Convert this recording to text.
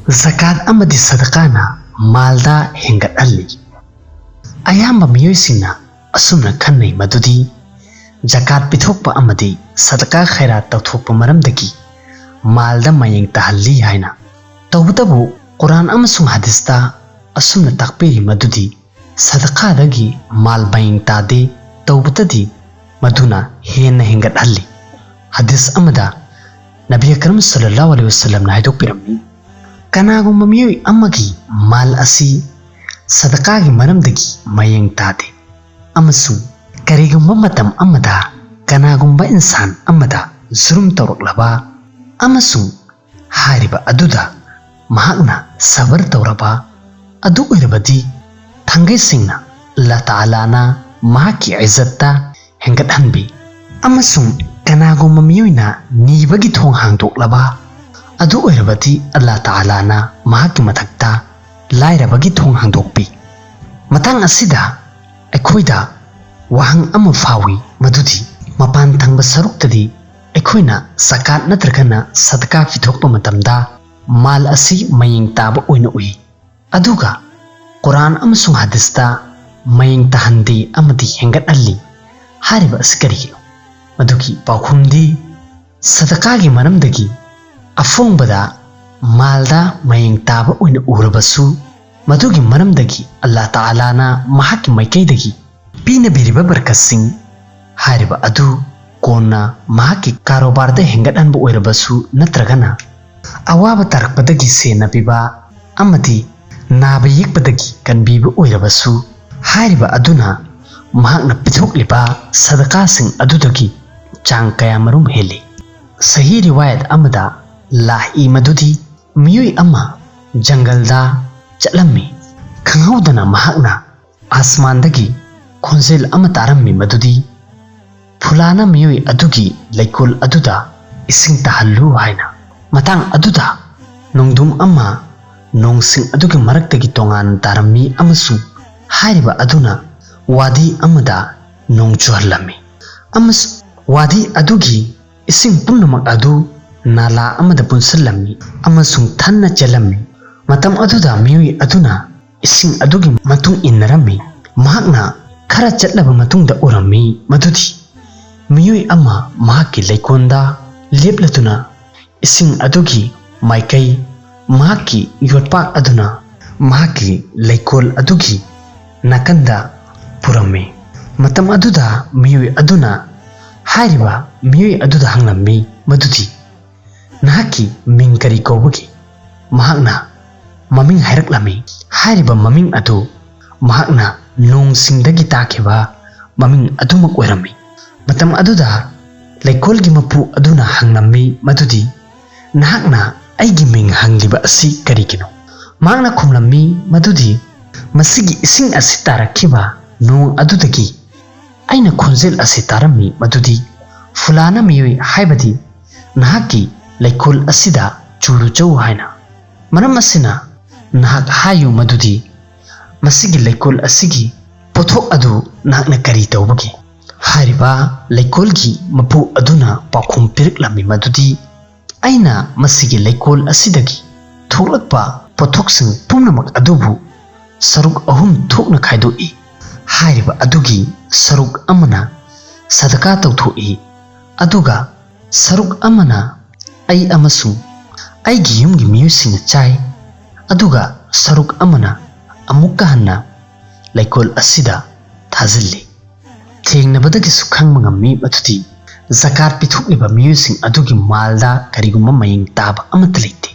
Zakat amadi sadaqana malda hengadalli. Ayamba miyoisina asumna kannai madudi zakat pithokpa amadi sadaqa khairat tawthokpa maramdagi malda mayeng tahalli haina. Tawbutabu Quran amasung hadista asumna takpiri madudi sadaqa dagi mal mayeng tade tawbutadi maduna henna hengadalli. Hadis amada Nabi Akram sallallahu alaihi wasallam na haidok piramni. Kanagumba miyoy amagi mal asi sadaqagi maramdagi mayeng tade. Amasung karigumba matam amada kanagumba insan amada zurum tawraklaba amasung hariba aduda mahakna sabar tawraba adu irabadi thangai singna Allah Ta'ala na mahaki izzatta hengat hanbi amasung kanagumba miyoyna nibagi thong hangdoklaba adu irabadi Allah Ta'ala na mahaki mathakta lairabagi thong hangdokpi. Matang asida aikoida wahang ama fawi madudi mapan thangba saruktadi aikoina zakat natragana sadaqa fithokpa matamda mal asi mayeng taba oina ui. Aduga Quran amasung hadista mayeng tahandi amadi hengat alli hariba askari madugi paukhumdi sadaqagi maramdagi afong bada malda mayeng taba oina urabasu madugi maramdagi Allah Ta'ala na mahaki maikaidagi pina biriba barkasing hariba adu kona mahaki karobarda hengadan bu oirabasu natragana awaba tarakpadagi sena biba amadi naba yekpadagi kan biba oirabasu hariba aduna mahakna pithokliba sadaqa sing adudagi chang kaya marum heli. Sahih riwayat amada lahi madudi miyoy ama jangalda chatlammi khanghaudana mahakna asmandagi khonjel ama tarammi madudi fulana miyoy adugi laikol aduda ising tahallu haina. Matang aduda nongdum ama nongsing adugi maraktagi tongan tarammi amasung hariba aduna wadi amada nongchuhallammi amas wadi adugi ising punnamak adu nala amada punsallammi amasung thanna chalammi. Matam aduda miyoy aduna ising adugi matung innarammi mahakna khara chatlaba matungda urammi madudi miyoy ama mahaki laikonda leplatuna ising adugi maikai mahaki yotpak aduna mahaki laikol adugi nakanda purammi. Matam aduda miyoy aduna hariba miyoy aduda hanglammi madudi nahaki ming kari kawbagi mahakna maming hairaklammi hariba maming adu mahakna nongsingdagi takiba maming adumak oirammi. Matam aduda laikolgi mapu aduna hanglammi madudi nahakna aigi ming hangliba asi karigino mahakna khumlammi madudi masigi ising asi tarakiba nong adudagi aina khonjel asi tarammi madudi fulana miyoy haibadi nahaki laikol asida chulu chau haina. Maram asina nahak hayu madudi masigi laikol asigi pothok adu nahakna kari tawbagi hariba laikolgi mapu aduna pakhum piriklammi madudi aina masigi laikol asidagi thoklakpa pothoksing pumnamak adubu saruk ahum thokna khaidoi hariba adugi saruk amana sadaqa tawthoi aduga saruk amana ai amasung aigi yumgi miyusing chai aduga saruk amana amukka hanna laikol asida thazilli. Thengnabadagi sukhang mangammi madudi zakat pithokliba miyusing adugi malda karigumba mayeng taba amata leite.